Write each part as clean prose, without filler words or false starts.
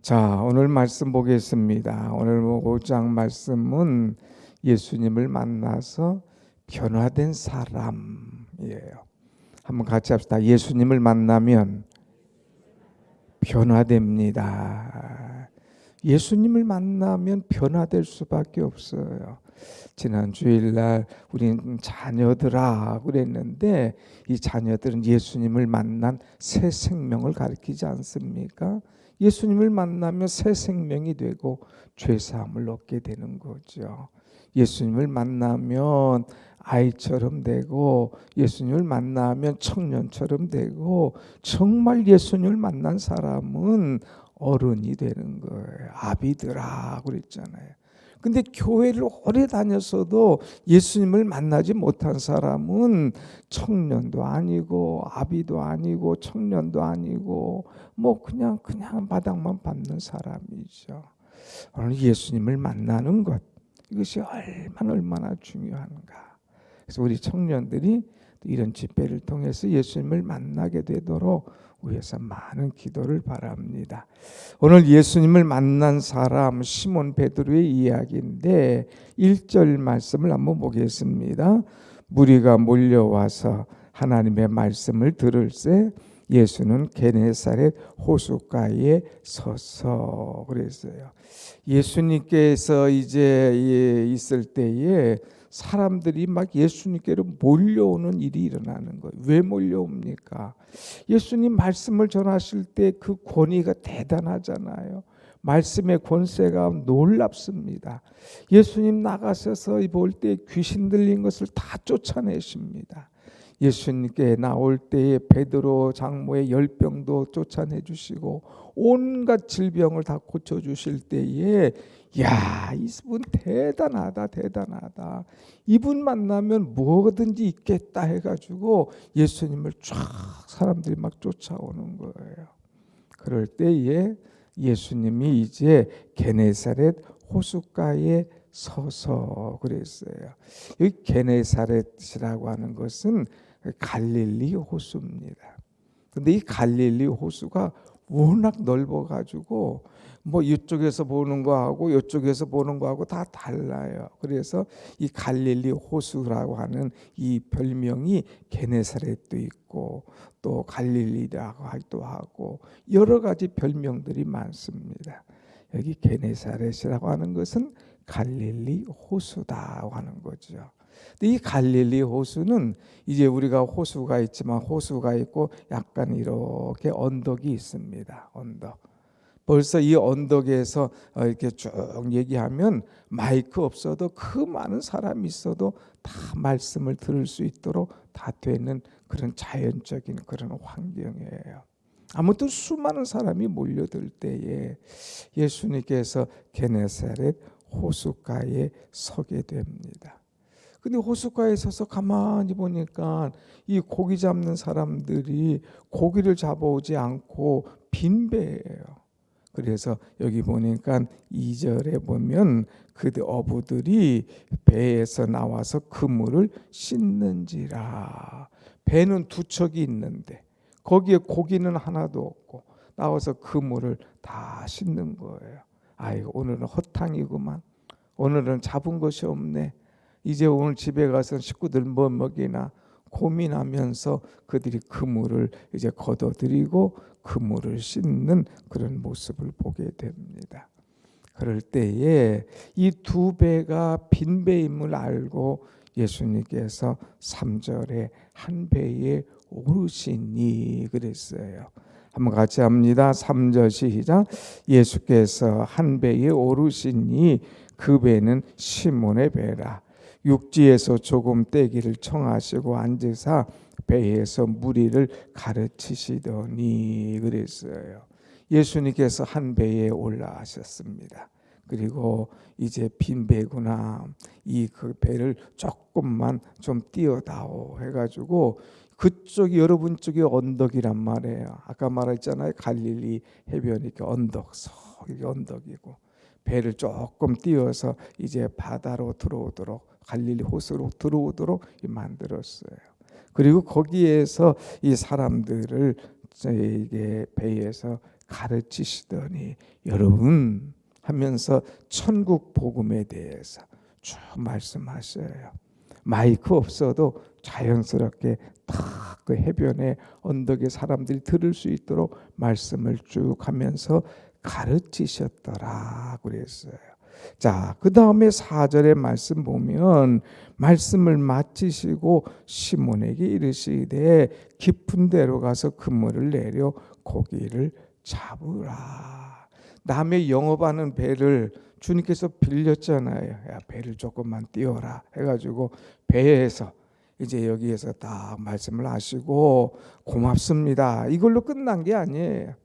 자, 오늘 말씀 보겠습니다. 오늘 5장 말씀은 예수님을 만나서 변화된 사람이에요. 한번 같이 합시다. 예수님을 만나면 변화됩니다. 예수님을 만나면 변화될 수밖에 없어요. 지난 주일날 우리는 자녀들아 그랬는데 이 자녀들은 예수님을 만난 새 생명을 가리키지 않습니까? 예수님을 만나면 새 생명이 되고 죄사함을 얻게 되는 거죠. 예수님을 만나면 아이처럼 되고 예수님을 만나면 청년처럼 되고 정말 예수님을 만난 사람은 어른이 되는 거예요. 아비들아 그랬잖아요. 근데 교회를 오래 다녔어도 예수님을 만나지 못한 사람은 청년도 아니고 아비도 아니고 청년도 아니고 뭐 그냥 바닥만 밟는 사람이죠. 오늘 예수님을 만나는 것 이것이 얼마나 중요한가. 그래서 우리 청년들이 이런 집회를 통해서 예수님을 만나게 되도록 위해서 많은 기도를 바랍니다. 오늘 예수님을 만난 사람 시몬 베드로의 이야기인데 1절 말씀을 한번 보겠습니다. 무리가 몰려와서 하나님의 말씀을 들을새 예수는 게네사렛 호숫가에 서서 그랬어요. 예수님께서 이제 있을 때에 사람들이 막 예수님께로 몰려오는 일이 일어나는 거예요. 왜 몰려옵니까? 예수님 말씀을 전하실 때 그 권위가 대단하잖아요. 말씀의 권세가 놀랍습니다. 예수님 나가셔서 볼 때 귀신 들린 것을 다 쫓아내십니다. 예수님께 나올 때에 베드로 장모의 열병도 쫓아내 주시고 온갖 질병을 다 고쳐 주실 때에 야, 이분 대단하다. 이분 만나면 뭐든지 있겠다 해가지고 예수님을 쫙 사람들이 막 쫓아오는 거예요. 그럴 때에 예수님이 이제 게네사렛 호숫가에 서서 그랬어요. 이 게네사렛이라고 하는 것은 갈릴리 호수입니다. 근데 이 갈릴리 호수가 워낙 넓어가지고 뭐 이쪽에서 보는 거하고 이쪽에서 보는 거하고 다 달라요. 그래서 이 갈릴리 호수라고 하는 이 별명이 게네사렛도 있고 또 갈릴리라고 하기도 하고 여러 가지 별명들이 많습니다. 여기 게네사렛이라고 하는 것은 갈릴리 호수다고 하는 거죠. 이 갈릴리 호수는 이제 우리가 호수가 있지만 호수가 있고 약간 이렇게 언덕이 있습니다. 언덕. 벌써 이 언덕에서 이렇게 쭉 얘기하면 마이크 없어도 그 많은 사람이 있어도 다 말씀을 들을 수 있도록 다 되는 그런 자연적인 그런 환경이에요. 아무튼 수많은 사람이 몰려들 때에 예수님께서 게네사렛 호숫가에 서게 됩니다. 근데 호숫가에 서서 가만히 보니까 이 고기 잡는 사람들이 고기를 잡아오지 않고 빈배예요. 그래서 여기 보니까 2절에 보면 그 어부들이 배에서 나와서 그물을 씻는지라. 배는 두 척이 있는데 거기에 고기는 하나도 없고 나와서 그물을 다 씻는 거예요. 아이고 오늘은 허탕이구만. 오늘은 잡은 것이 없네. 이제 오늘 집에 가서 식구들 뭐 먹이나 고민하면서 그들이 그물을 이제 걷어들이고 그물을 씻는 그런 모습을 보게 됩니다. 그럴 때에 이 두 배가 빈 배임을 알고 예수님께서 3절에 한 배에 오르시니 그랬어요. 한번 같이 합니다. 3절 시작. 예수께서 한 배에 오르시니 그 배는 시몬의 배라. 육지에서 조금 떼기를 청하시고 앉으사 배에서 무리를 가르치시더니 그랬어요. 예수님께서 한 배에 올라가셨습니다. 그리고 이제 빈 배구나 이 그 배를 조금만 좀 띄어다오 해가지고 그쪽이 여러분 쪽이 언덕이란 말이에요. 아까 말했잖아요. 갈릴리 해변이 이렇게 언덕 이게 언덕이고 배를 조금 띄워서 이제 바다로 들어오도록 갈릴리 호수로 들어오도록 만들었어요. 그리고 거기에서 이 사람들을 이게 배에서 가르치시더니 여러분 하면서 천국 복음에 대해서 쭉 말씀하셔요. 마이크 없어도 자연스럽게 딱 그 해변의 언덕에 사람들이 들을 수 있도록 말씀을 쭉 하면서 가르치셨더라 그랬어요. 자, 그 다음에 4절의 말씀 보면 말씀을 마치시고 시몬에게 이르시되 깊은 데로 가서 그물을 내려 고기를 잡으라. 남의 영업하는 배를 주님께서 빌렸잖아요. 야, 배를 조금만 띄워라 해가지고 배에서 이제 여기에서 딱 말씀을 하시고 고맙습니다. 이걸로 끝난 게 아니에요.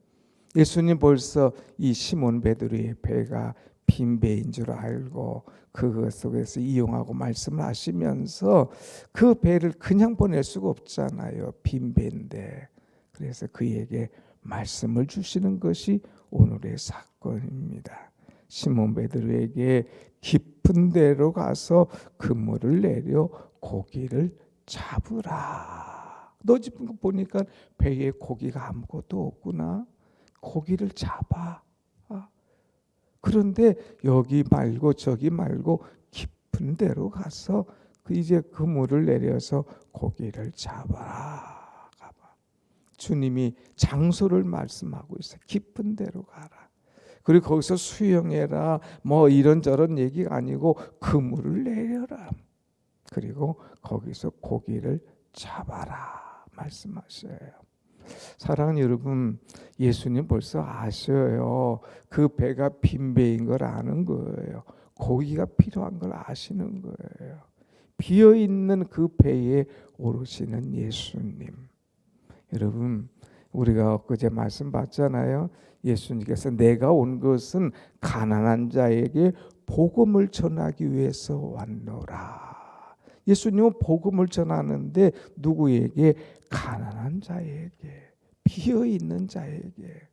예수님 벌써 이 시몬 베드로의 배가 빈 배인 줄 알고 그것 속에서 이용하고 말씀을 하시면서 그 배를 그냥 보낼 수가 없잖아요. 빈 배인데. 그래서 그에게 말씀을 주시는 것이 오늘의 사건입니다. 시몬 베드로에게 깊은 데로 가서 그물을 내려 고기를 잡으라. 너 집은 거 보니까 배에 고기가 아무것도 없구나. 고기를 잡아. 그런데 여기 말고 저기 말고 깊은 데로 가서 이제 그물을 내려서 고기를 잡아라. 주님이 장소를 말씀하고 있어요. 깊은 데로 가라. 그리고 거기서 수영해라. 뭐 이런저런 얘기가 아니고 그물을 내려라. 그리고 거기서 고기를 잡아라 말씀하셔요. 사랑하는 여러분, 예수님 벌써 아셔요. 그 배가 빈 배인 걸 아는 거예요. 고기가 필요한 걸 아시는 거예요. 비어있는 그 배에 오르시는 예수님. 여러분, 우리가 엊그제 말씀 봤잖아요. 예수님께서 내가 온 것은 가난한 자에게 복음을 전하기 위해서 왔노라. 예수님은 복음을 전하는데 누구에게? 가난한 자에게, 비어있는 자에게.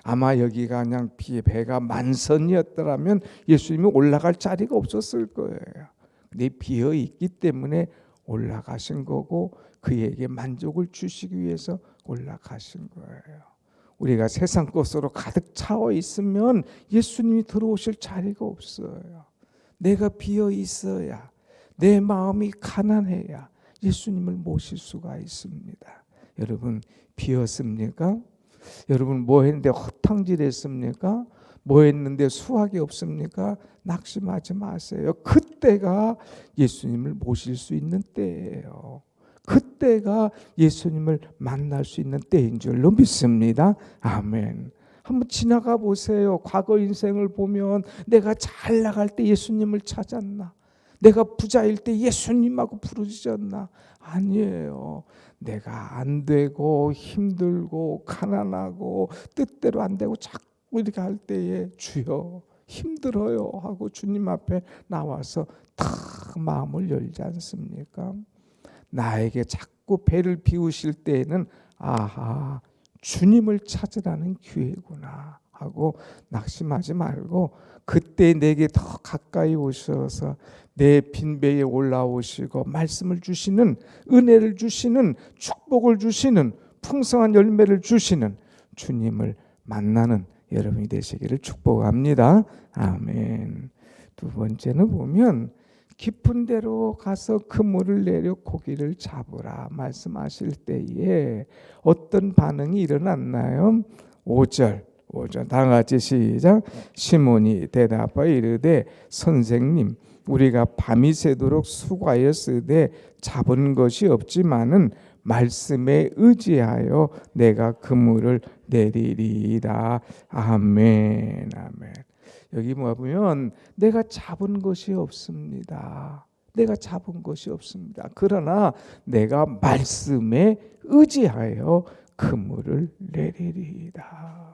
아마 여기가 그냥 배가 만선이었더라면 예수님이 올라갈 자리가 없었을 거예요. 근데 비어있기 때문에 올라가신 거고 그에게 만족을 주시기 위해서 올라가신 거예요. 우리가 세상 것으로 가득 차워 있으면 예수님이 들어오실 자리가 없어요. 내가 비어 있어야, 내 마음이 가난해야 예수님을 모실 수가 있습니다. 여러분 비었습니까? 여러분 뭐 했는데 허탕질했습니까? 뭐 했는데 수확이 없습니까? 낙심하지 마세요. 그때가 예수님을 모실 수 있는 때예요. 그때가 예수님을 만날 수 있는 때인 줄로 믿습니다. 아멘. 한번 지나가 보세요. 과거 인생을 보면 내가 잘 나갈 때 예수님을 찾았나? 내가 부자일 때 예수님하고 부르짖었나? 아니에요. 내가 안 되고 힘들고 가난하고 뜻대로 안 되고 자꾸 이렇게 할 때에 주여 힘들어요 하고 주님 앞에 나와서 다 마음을 열지 않습니까? 나에게 자꾸 배를 비우실 때에는 아하 주님을 찾으라는 기회구나 하고 낙심하지 말고 그때 내게 더 가까이 오셔서 내 빈배에 올라오시고 말씀을 주시는, 은혜를 주시는, 축복을 주시는, 풍성한 열매를 주시는 주님을 만나는 여러분이 되시기를 축복합니다. 아멘. 두 번째는 보면 깊은 데로 가서 그물을 내려 고기를 잡으라 말씀하실 때에 어떤 반응이 일어났나요? 5절 다 같이 시작. 시몬이 대답하여 이르되 선생님 우리가 밤이 새도록 수고하였으되 잡은 것이 없지만은 말씀에 의지하여 내가 그물을 내리리이다. 아멘. 아멘. 여기 보면 내가 잡은 것이 없습니다. 내가 잡은 것이 없습니다. 그러나 내가 말씀에 의지하여 그물을 내리리이다.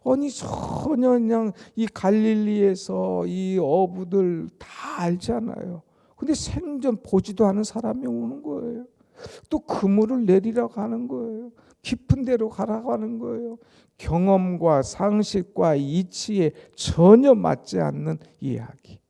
아니 전혀 그냥 이 갈릴리에서 이 어부들 다 알잖아요. 근데 생전 보지도 않은 사람이 오는 거예요. 또 그물을 내리라고 하는 거예요. 깊은 데로 가라고 하는 거예요. 경험과 상식과 이치에 전혀 맞지 않는 이야기.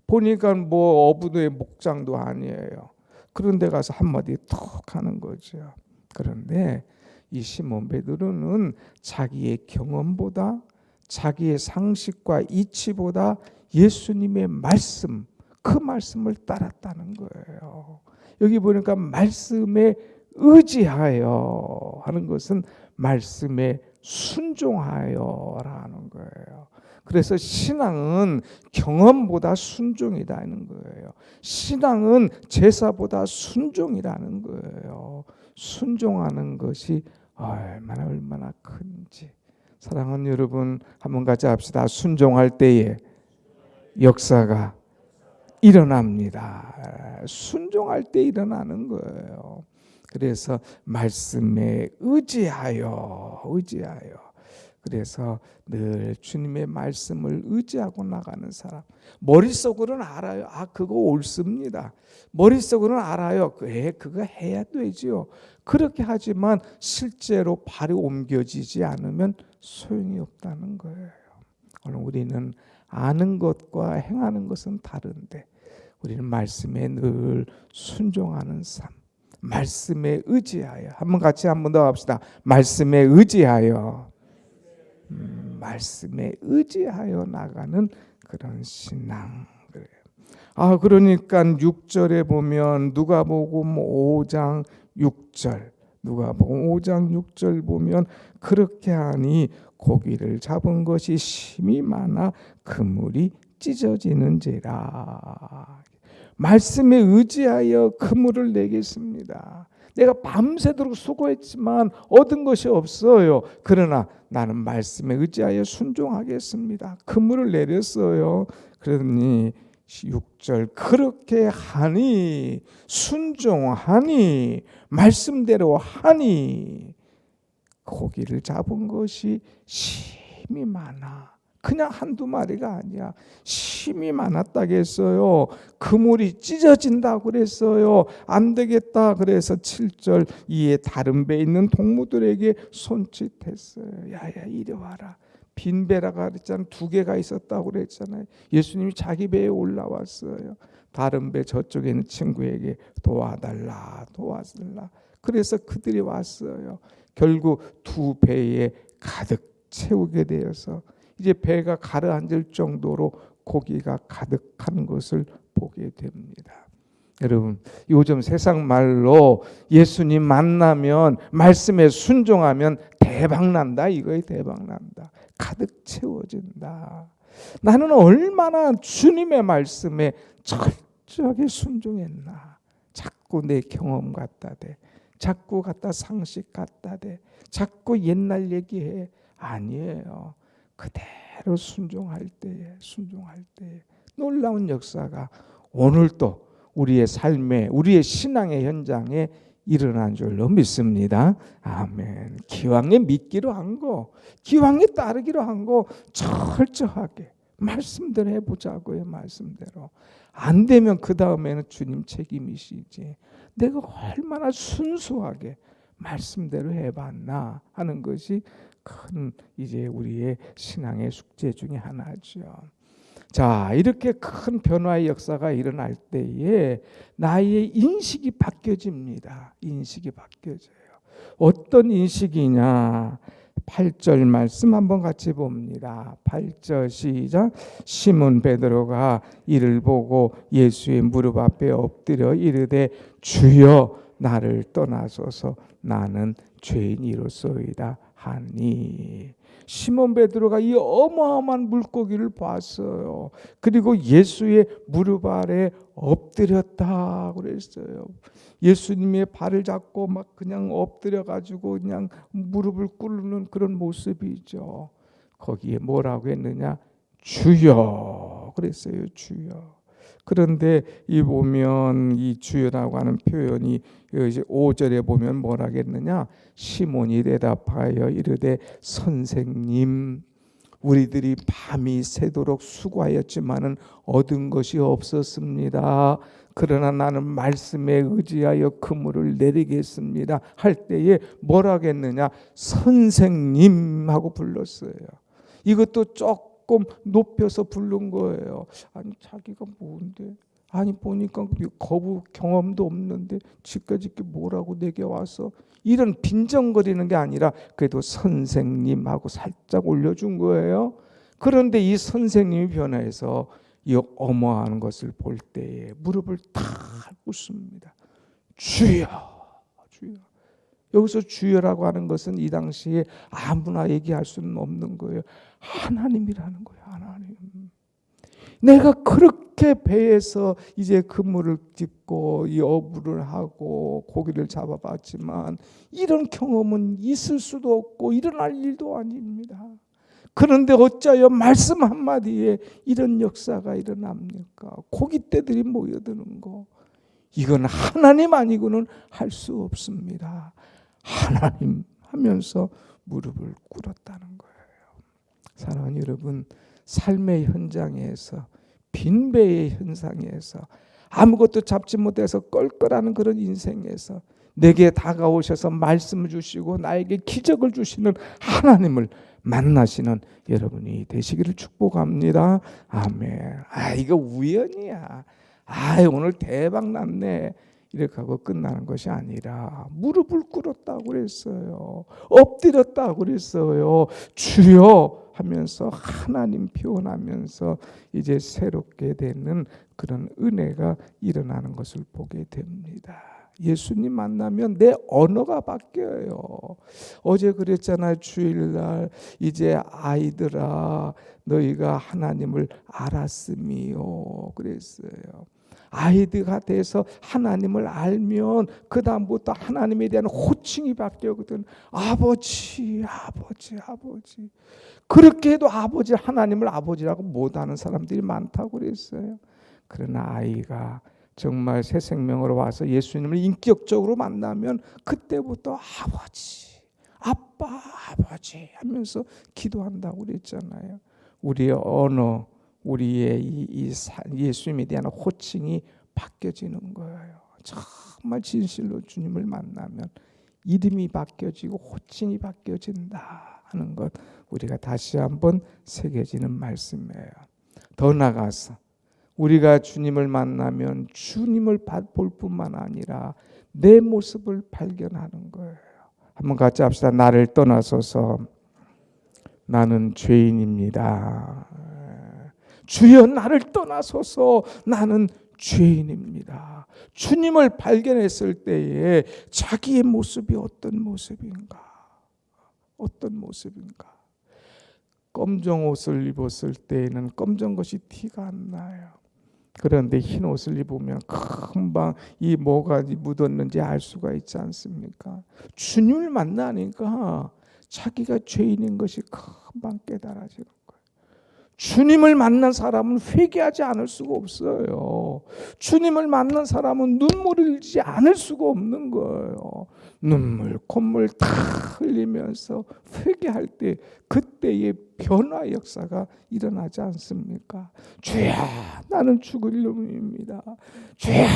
보니까 뭐 어부도의 목장도 아니에요. 그런 데 가서 한마디 톡 하는 거죠. 그런데 이 시몬 베드로는 자기의 경험보다 자기의 상식과 이치보다 예수님의 말씀, 그 말씀을 따랐다는 거예요. 여기 보니까 말씀에 의지하여 하는 것은 말씀에 순종하여라는 거예요. 그래서 신앙은 경험보다 순종이라는 거예요. 신앙은 제사보다 순종이라는 거예요. 순종하는 것이 얼마나 큰지. 사랑하는 여러분, 한번 같이 합시다. 순종할 때에 역사가 일어납니다. 순종할 때 일어나는 거예요. 그래서 말씀에 의지하여 그래서 늘 주님의 말씀을 의지하고 나가는 사람. 머릿속으로는 알아요. 그거 옳습니다. 머릿속으로는 알아요. 그거 해야 되지요. 그렇게 하지만 실제로 발이 옮겨지지 않으면 소용이 없다는 거예요. 오늘 우리는 아는 것과 행하는 것은 다른데 우리는 말씀에 늘 순종하는 삶, 말씀에 의지하여. 한 번 더 합시다. 말씀에 의지하여, 말씀에 의지하여 나가는 그런 신앙. 그래요. 그러니까 6절에 보면 누가복음 5장 6절, 누가복음 5장 6절 보면 그렇게 하니 고기를 잡은 것이 심이 많아 그물이 찢어지는지라. 말씀에 의지하여 그물을 내겠습니다. 내가 밤새도록 수고했지만 얻은 것이 없어요. 그러나 나는 말씀에 의지하여 순종하겠습니다. 그물을 내렸어요. 그러니 6절 그렇게 하니, 순종하니, 말씀대로 하니 고기를 잡은 것이 심이 많아. 그냥 한두 마리가 아니야. 심이 많았다겠어요. 그물이 찢어진다고 그랬어요. 안 되겠다 그래서 7절 이에 다른 배에 있는 동무들에게 손짓했어요. 야야 이리 와라. 빈 배라가 그랬잖아요. 2개가 있었다고 그랬잖아요. 예수님이 자기 배에 올라왔어요. 다른 배 저쪽에 있는 친구에게 도와달라. 그래서 그들이 왔어요. 결국 2배에 가득 채우게 되어서 이제 배가 가라앉을 정도로 고기가 가득한 것을 보게 됩니다. 여러분, 요즘 세상 말로 예수님 만나면 말씀에 순종하면 대박난다. 이거에 대박난다. 가득 채워진다. 나는 얼마나 주님의 말씀에 철저하게 순종했나. 자꾸 내 경험 같다 돼. 자꾸 갖다 상식 같다 돼. 자꾸 옛날 얘기해. 아니에요. 그대로 순종할 때에 놀라운 역사가 오늘도 우리의 삶에, 우리의 신앙의 현장에 일어난 줄로 믿습니다. 아멘. 기왕에 믿기로 한 거, 기왕에 따르기로 한 거 철저하게 말씀대로 해보자고요. 말씀대로. 안 되면 그 다음에는 주님 책임이시지. 내가 얼마나 순수하게 말씀대로 해봤나 하는 것이 큰 이제 우리의 신앙의 숙제 중에 하나죠. 자, 이렇게 큰 변화의 역사가 일어날 때에 나의 인식이 바뀌어집니다. 인식이 바뀌어져요. 어떤 인식이냐? 8절 말씀 한번 같이 봅니다. 8절 시작. 시몬 베드로가 이를 보고 예수의 무릎 앞에 엎드려 이르되 주여 나를 떠나소서 나는 죄인이로소이다 하니. 시몬 베드로가 이 어마어마한 물고기를 봤어요. 그리고 예수의 무릎 아래 엎드렸다 그랬어요. 예수님의 발을 잡고 막 그냥 엎드려 가지고 그냥 무릎을 꿇는 그런 모습이죠. 거기에 뭐라고 했느냐? 주여 그랬어요. 주여. 그런데 이 보면 이 주여라고 하는 표현이 이제 5절에 보면 뭐라겠느냐? 시몬이 대답하여 이르되 선생님 우리들이 밤이 새도록 수고하였지만은 얻은 것이 없었습니다. 그러나 나는 말씀에 의지하여 그물을 내리겠습니다. 할 때에 뭐라겠느냐? 선생님 하고 불렀어요. 이것도 조금 높여서 부른 거예요. 아니 자기가 뭔데? 아니 보니까 거부 경험도 없는데 지금까지 뭐라고 내게 와서, 이런 빈정거리는 게 아니라 그래도 선생님하고 살짝 올려준 거예요. 그런데 이 선생님이 변해서 이 어머하는 것을 볼 때에 무릎을 탁 꿇습니다. 주여, 주여. 여기서 주여라고 하는 것은 이 당시에 아무나 얘기할 수는 없는 거예요. 하나님이라는 거예요. 하나님. 내가 그렇게 배에서 이제 그물을 짚고 이 어부를 하고 고기를 잡아봤지만 이런 경험은 있을 수도 없고 일어날 일도 아닙니다. 그런데 어찌하여 말씀 한마디에 이런 역사가 일어납니까? 고깃대들이 모여드는 거, 이건 하나님 아니고는 할 수 없습니다. 하나님 하면서 무릎을 꿇었다는 거예요. 사랑하는 여러분, 삶의 현장에서, 빈배의 현상에서, 아무것도 잡지 못해서 껄껄하는 그런 인생에서 내게 다가오셔서 말씀을 주시고 나에게 기적을 주시는 하나님을 만나시는 여러분이 되시기를 축복합니다. 아멘. 이거 우연이야. 오늘 대박 났네. 이렇게 하고 끝나는 것이 아니라 무릎을 꿇었다고 그랬어요. 엎드렸다고 그랬어요. 주여 하면서 하나님 표현하면서 이제 새롭게 되는 그런 은혜가 일어나는 것을 보게 됩니다. 예수님 만나면 내 언어가 바뀌어요. 어제 그랬잖아요. 주일날 이제 아이들아 너희가 하나님을 알았음이요 그랬어요. 아이들가 돼서 하나님을 알면 그 다음부터 하나님에 대한 호칭이 바뀌거든. 아버지, 아버지, 아버지. 그렇게 해도 아버지, 하나님을 아버지라고 못하는 사람들이 많다고 그랬어요. 그러나 아이가 정말 새 생명으로 와서 예수님을 인격적으로 만나면 그때부터 아버지, 아빠, 아버지 하면서 기도한다고 그랬잖아요. 우리의 언어, 우리의 예수님에 대한 호칭이 바뀌어지는 거예요. 정말 진실로 주님을 만나면 이름이 바뀌어지고 호칭이 바뀌어진다 하는 것, 우리가 다시 한번 새겨지는 말씀이에요. 더 나아가서 우리가 주님을 만나면 주님을 볼 뿐만 아니라 내 모습을 발견하는 거예요. 한번 같이 합시다. 나를 떠나소서 나는 죄인입니다. 주여 나를 떠나소서 나는 죄인입니다. 주님을 발견했을 때에 자기의 모습이 어떤 모습인가? 어떤 모습인가? 검정 옷을 입었을 때에는 검정 것이 티가 안 나요. 그런데 흰 옷을 입으면 금방 이 뭐가 묻었는지 알 수가 있지 않습니까? 주님을 만나니까 자기가 죄인인 것이 금방 깨달아지는 거예요. 주님을 만난 사람은 회개하지 않을 수가 없어요. 주님을 만난 사람은 눈물을 흘리지 않을 수가 없는 거예요. 눈물, 콧물 다 흘리면서 회개할 때 그때의 변화 역사가 일어나지 않습니까? 주야 나는 죽을 놈입니다. 주야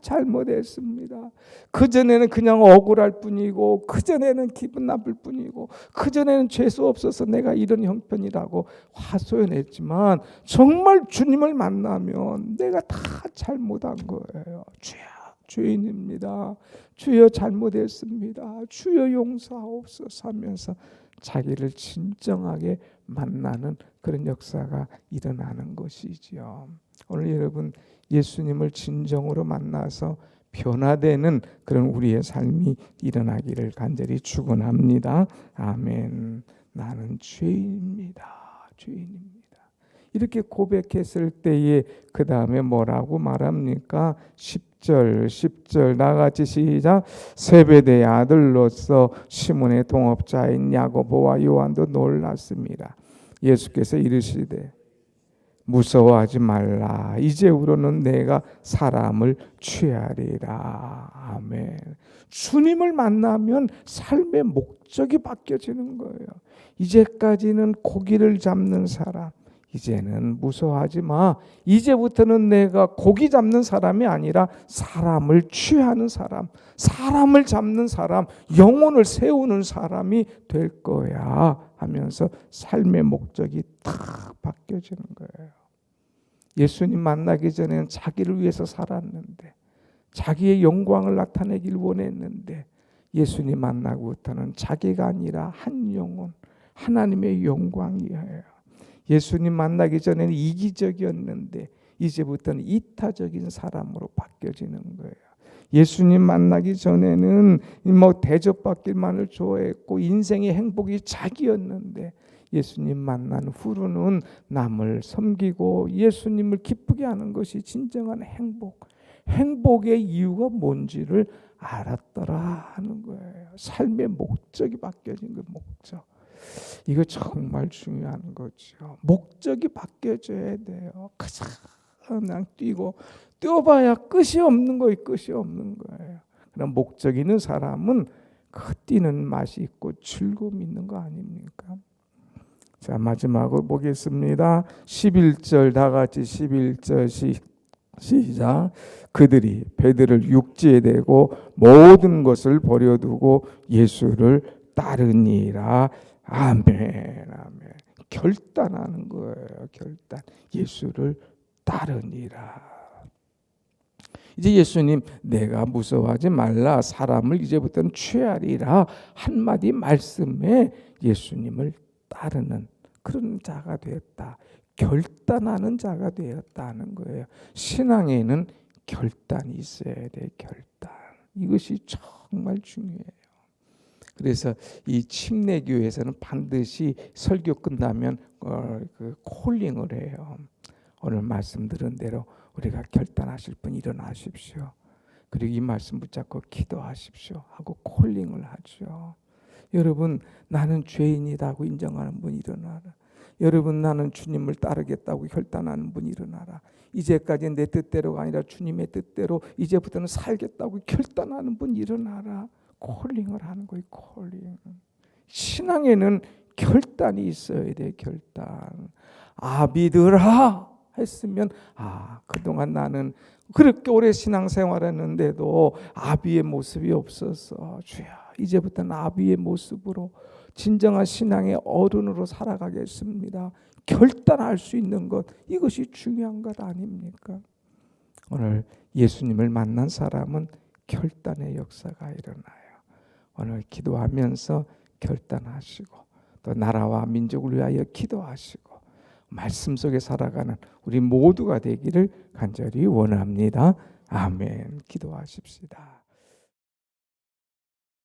잘못했습니다. 그전에는 그냥 억울할 뿐이고 그전에는 기분 나쁠 뿐이고 그전에는 죄수 없어서 내가 이런 형편이라고 하소연했지만 정말 주님을 만나면 내가 다 잘못한 거예요. 주야 죄인입니다. 주여 잘못했습니다. 주여 용서하옵소서 하면서 자기를 진정하게 만나는 그런 역사가 일어나는 것이지요. 오늘 여러분 예수님을 진정으로 만나서 변화되는 그런 우리의 삶이 일어나기를 간절히 축원합니다. 아멘. 나는 죄인입니다. 죄인입니다. 이렇게 고백했을 때에 그 다음에 뭐라고 말합니까? 10절 나같이 시작. 세베대의 아들로서 시몬의 동업자인 야고보와 요한도 놀랐습니다. 예수께서 이르시되 무서워하지 말라. 이제후로는 내가 사람을 취하리라. 아멘. 주님을 만나면 삶의 목적이 바뀌어지는 거예요. 이제까지는 고기를 잡는 사람, 이제는 무서워하지 마. 이제부터는 내가 고기 잡는 사람이 아니라 사람을 취하는 사람, 사람을 잡는 사람, 영혼을 세우는 사람이 될 거야 하면서 삶의 목적이 탁 바뀌어지는 거예요. 예수님 만나기 전에는 자기를 위해서 살았는데, 자기의 영광을 나타내길 원했는데, 예수님 만나고부터는 자기가 아니라 한 영혼, 하나님의 영광이에요. 예수님 만나기 전에는 이기적이었는데 이제부터는 이타적인 사람으로 바뀌어지는 거예요. 예수님 만나기 전에는 대접받기만을 좋아했고 인생의 행복이 자기였는데, 예수님 만난 후로는 남을 섬기고 예수님을 기쁘게 하는 것이 진정한 행복의 이유가 뭔지를 알았더라 하는 거예요. 삶의 목적이 바뀌어진 거예요. 목적. 이거 정말 중요한 거죠. 목적이 바뀌어져야 돼요. 그냥 뛰어봐야 끝이 없는 거예요. 끝이 없는 거예요. 그럼 목적 있는 사람은 그 뛰는 맛이 있고 즐거움이 있는 거 아닙니까? 자, 마지막으로 보겠습니다. 11절 다 같이 11절 시작. 그들이 베드로를 육지에 대고 모든 것을 버려두고 예수를 따르니라. 아멘, 아멘. 결단하는 거예요. 결단. 예수를 따르니라. 이제 예수님, 내가 무서워하지 말라, 사람을 이제부터는 취하리라 한마디 말씀에 예수님을 따르는 그런 자가 되었다. 결단하는 자가 되었다는 거예요. 신앙에는 결단이 있어야 돼. 결단. 이것이 정말 중요해요. 그래서 이 침례교회에서는 반드시 설교 끝나면 그 콜링을 해요. 오늘 말씀 들은 대로 우리가 결단하실 분 일어나십시오. 그리고 이 말씀 붙잡고 기도하십시오 하고 콜링을 하죠. 여러분, 나는 죄인이라고 인정하는 분 일어나라. 여러분, 나는 주님을 따르겠다고 결단하는 분 일어나라. 이제까지 내 뜻대로가 아니라 주님의 뜻대로 이제부터는 살겠다고 결단하는 분 일어나라. 콜링을 하는 거예요. 콜링. 신앙에는 결단이 있어야 돼. 결단. 아비들아 했으면, 그동안 나는 그렇게 오래 신앙생활했는데도 아비의 모습이 없어서 주야, 이제부터는 아비의 모습으로 진정한 신앙의 어른으로 살아가겠습니다. 결단할 수 있는 것, 이것이 중요한 것 아닙니까? 오늘 예수님을 만난 사람은 결단의 역사가 일어나요. 오늘 기도하면서 결단하시고 또 나라와 민족을 위하여 기도하시고 말씀 속에 살아가는 우리 모두가 되기를 간절히 원합니다. 아멘. 기도하십시다.